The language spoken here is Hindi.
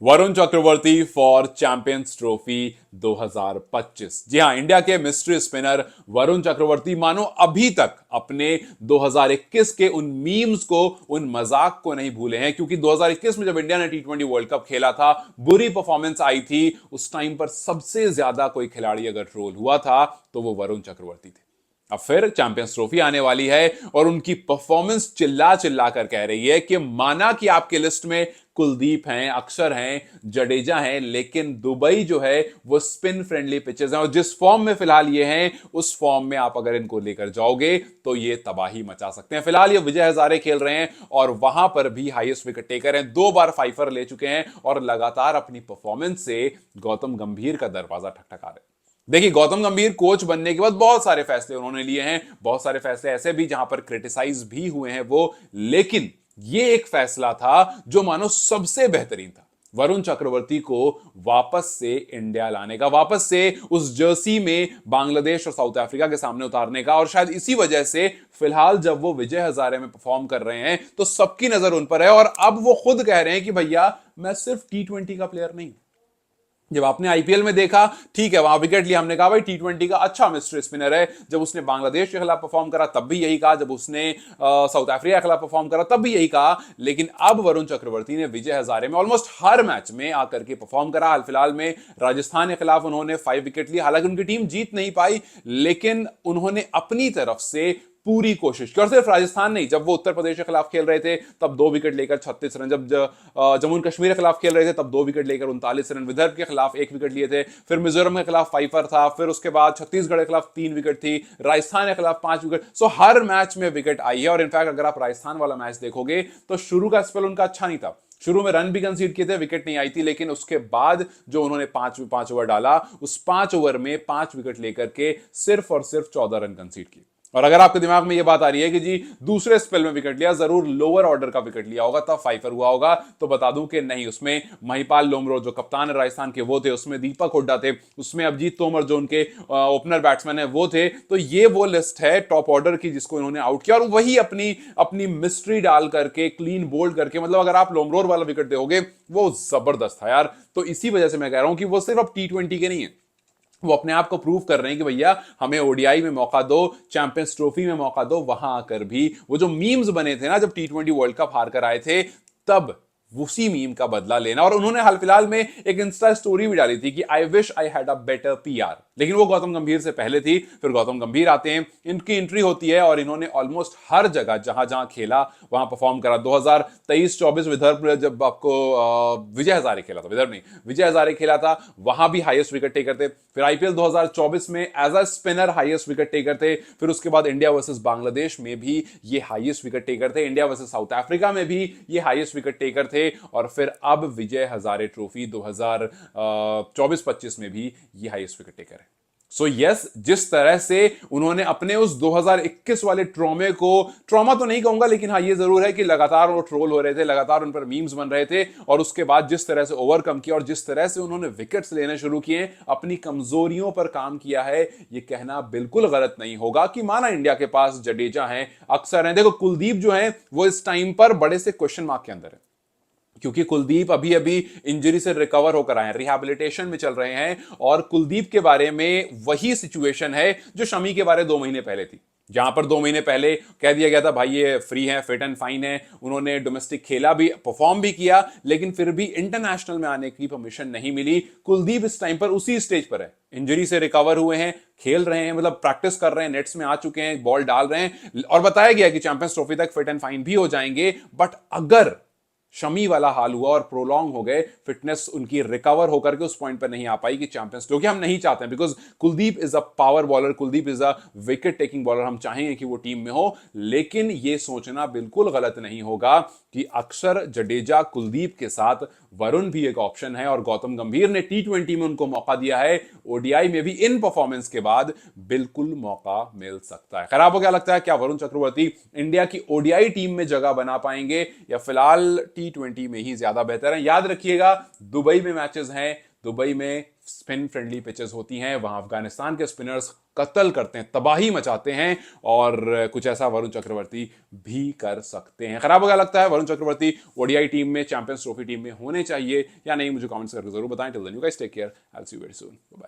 Varun Chakravarthy for Champions Trophy 2025। जी हां, इंडिया के मिस्ट्री स्पिनर वरुण चक्रवर्ती मानो अभी तक अपने 2021 के उन मीम्स को, उन मजाक को नहीं भूले हैं, क्योंकि 2021 में जब इंडिया ने टी20 वर्ल्ड कप खेला था, बुरी परफॉर्मेंस आई थी। उस टाइम पर सबसे ज्यादा कोई खिलाड़ी अगर ट्रोल हुआ था तो वो वरुण चक्रवर्ती थे। अब फिर चैंपियंस ट्रॉफी आने वाली है और उनकी परफॉर्मेंस चिल्ला चिल्ला कर कह रही है कि माना कि आपके लिस्ट में कुलदीप हैं, अक्षर हैं, जडेजा हैं, लेकिन दुबई जो है वो स्पिन फ्रेंडली पिचेस हैं और जिस फॉर्म में फिलहाल ये हैं, उस फॉर्म में आप अगर इनको लेकर जाओगे तो ये तबाही मचा सकते हैं। फिलहाल ये विजय हजारे खेल रहे हैं और वहां पर भी हाईएस्ट विकेट टेकर हैं, 2 बार फाइफर ले चुके हैं और लगातार अपनी परफॉर्मेंस से गौतम गंभीर का दरवाजा ठकठका रहे हैं। देखिए, गौतम गंभीर कोच बनने के बाद बहुत सारे फैसले उन्होंने लिए हैं, बहुत सारे फैसले ऐसे भी जहां पर क्रिटिसाइज भी हुए हैं वो, लेकिन ये एक फैसला था जो मानो सबसे बेहतरीन था, वरुण चक्रवर्ती को वापस से इंडिया लाने का, वापस से उस जर्सी में बांग्लादेश और साउथ अफ्रीका के सामने उतारने का। और शायद इसी वजह से फिलहाल जब वो विजय हजारे में परफॉर्म कर रहे हैं तो सबकी नजर उन पर है और अब वो खुद कह रहे हैं कि भैया मैं सिर्फ टी20 का प्लेयर नहीं। जब आपने आईपीएल में देखा, ठीक है, वहां विकेट लिया, हमने कहा भाई टी20 का अच्छा मिस्ट्री स्पिनर है। जब उसने बांग्लादेश के खिलाफ परफॉर्म करा तब भी यही कहा, जब उसने साउथ अफ्रीका के खिलाफ परफॉर्म करा तब भी यही कहा। लेकिन अब वरुण चक्रवर्ती ने विजय हजारे में ऑलमोस्ट हर मैच में आकर के परफॉर्म करा। हाल फिलहाल में राजस्थान के खिलाफ उन्होंने 5 विकेट लिए, हालांकि उनकी टीम जीत नहीं पाई, लेकिन उन्होंने अपनी तरफ से पूरी कोशिश की। और सिर्फ राजस्थान नहीं, जब वो उत्तर प्रदेश के खिलाफ खेल रहे थे तब 2 विकेट लेकर 36 रन, जब जम्मू कश्मीर के खिलाफ खेल रहे थे तब 2 विकेट लेकर 39 रन, विदर्भ के खिलाफ 1 विकेट लिए थे, फिर मिजोरम के खिलाफ फाइफर था, फिर उसके बाद छत्तीसगढ़ के खिलाफ 3 विकेट थी, राजस्थान के खिलाफ 5 विकेट। सो हर मैच में विकेट आई है। और इनफैक्ट अगर आप राजस्थान वाला मैच देखोगे तो शुरू का स्पेल उनका अच्छा नहीं था, शुरू में रन भी कंसीड किए थे, विकेट नहीं आई थी, लेकिन उसके बाद जो उन्होंने 5 ओवर डाला, उस 5 ओवर में 5 विकेट लेकर के सिर्फ और सिर्फ 14 रन कंसीड किए। और अगर आपके दिमाग में यह बात आ रही है कि जी दूसरे स्पेल में विकेट लिया, जरूर लोअर ऑर्डर का विकेट लिया होगा तब फाइफर हुआ होगा, तो बता दूं कि नहीं, उसमें महिपाल लोमरो जो कप्तान है राजस्थान के वो थे, उसमें दीपक हुड्डा थे, उसमें अभिजीत तोमर जो उनके ओपनर बैट्समैन है वो थे। तो ये वो लिस्ट है टॉप ऑर्डर की जिसको इन्होंने आउट किया और वही अपनी अपनी मिस्ट्री डाल करके, क्लीन बोल्ड करके, मतलब अगर आप लोमरोर वाला विकेट देखोगे वो जबरदस्त था यार। तो इसी वजह से मैं कह रहा हूं कि वो सिर्फ अब टी20 के नहीं है, वो अपने आप को प्रूव कर रहे हैं कि भैया हमें ओडीआई में मौका दो, चैंपियंस ट्रॉफी में मौका दो। वहां आकर भी वो जो मीम्स बने थे ना जब टी20 वर्ल्ड कप हार कर आए थे, तब उसी मीम का बदला लेना। और उन्होंने हाल फिलहाल में एक इंस्टा स्टोरी भी डाली थी कि I wish I had a better PR, लेकिन वो गौतम गंभीर से पहले थी। फिर गौतम गंभीर आते हैं, इनकी एंट्री होती है और इन्होंने ऑलमोस्ट हर जगह जहां जहां खेला वहां परफॉर्म करा। 2023-24 विदर्भ जब आपको विजय हजारे खेला था, विदर्भ नहीं, विजय हजारे खेला था, वहां भी हाईएस्ट विकेट टेकर थे। फिर आईपीएल 2024 में as a spinner highest wicket taker थे। फिर उसके बाद इंडिया वर्सेस बांग्लादेश में भी ये हाईएस्ट विकेट टेकर थे, इंडिया वर्सेस साउथ अफ्रीका में भी ये हाईएस्ट विकेट टेकर थे और फिर अब विजय हजारे ट्रॉफी 2024-25 में भी ये हाईएस्ट विकेट टेकर है। सो यस, जिस तरह से उन्होंने अपने उस 2021 वाले ट्रॉमे को, ट्रॉमा तो नहीं कहूंगा, लेकिन हाँ ये जरूर है कि लगातार वो ट्रोल हो रहे थे, लगातार उन पर मीम्स बन रहे थे, और उसके बाद जिस तरह से ओवरकम किया और जिस तरह से उन्होंने विकेट्स लेने शुरू किए, अपनी कमजोरियों पर काम किया है, ये कहना बिल्कुल गलत नहीं होगा कि माना इंडिया के पास जडेजा है, अक्षर है, देखो कुलदीप जो है वो इस टाइम पर बड़े से क्वेश्चन मार्क के अंदर है, क्योंकि कुलदीप अभी अभी इंजरी से रिकवर होकर आए हैं, रिहैबिलिटेशन में चल रहे हैं। और कुलदीप के बारे में वही सिचुएशन है जो शमी के बारे 2 महीने पहले थी, जहां पर 2 महीने पहले कह दिया गया था भाई ये फ्री है, फिट एंड फाइन है, उन्होंने डोमेस्टिक खेला भी, परफॉर्म भी किया, लेकिन फिर भी इंटरनेशनल में आने की परमिशन नहीं मिली। कुलदीप इस टाइम पर उसी स्टेज पर है, इंजरी से रिकवर हुए हैं, खेल रहे हैं, मतलब प्रैक्टिस कर रहे हैं, नेट्स में आ चुके हैं, बॉल डाल रहे हैं, और बताया गया कि चैंपियंस ट्रॉफी तक फिट एंड फाइन भी हो जाएंगे। बट अगर शमी वाला हाल हुआ और प्रोलॉन्ग हो गए, फिटनेस उनकी रिकवर होकर के उस पॉइंट पर नहीं आ पाई कि चैंपियंस, जो कि हम नहीं चाहते हैं, because Kuldeep is a power bowler, Kuldeep is a wicket taking bowler, हम चाहेंगे कि वो टीम में हो, लेकिन ये सोचना बिल्कुल गलत नहीं होगा कि अक्षर, जडेजा, कुलदीप के साथ वरुण भी एक ऑप्शन है। और गौतम गंभीर ने टी20 में उनको मौका दिया है, ओडीआई में भी इन परफॉर्मेंस के बाद बिल्कुल मौका मिल सकता है। खैर, आपको क्या लगता है, क्या वरुण चक्रवर्ती इंडिया की ओडीआई टीम में जगह बना पाएंगे या फिलहाल टी20 में ही ज्यादा बेहतर है? याद रखिएगा दुबई में मैचेस हैं दुबई में स्पिन फ्रेंडली पिचेस होती हैं, वहां अफगानिस्तान के स्पिनर्स कत्ल करते हैं, तबाही मचाते हैं, और कुछ ऐसा वरुण चक्रवर्ती भी कर सकते हैं। खराब हो गया लगता है वरुण चक्रवर्ती ओडीआई टीम में, चैंपियंस ट्रॉफी टीम में होने चाहिए या नहीं? मुझे कमेंट्स करके जरूर बताएं। Till then you guys take care, I will see you very soon, bye.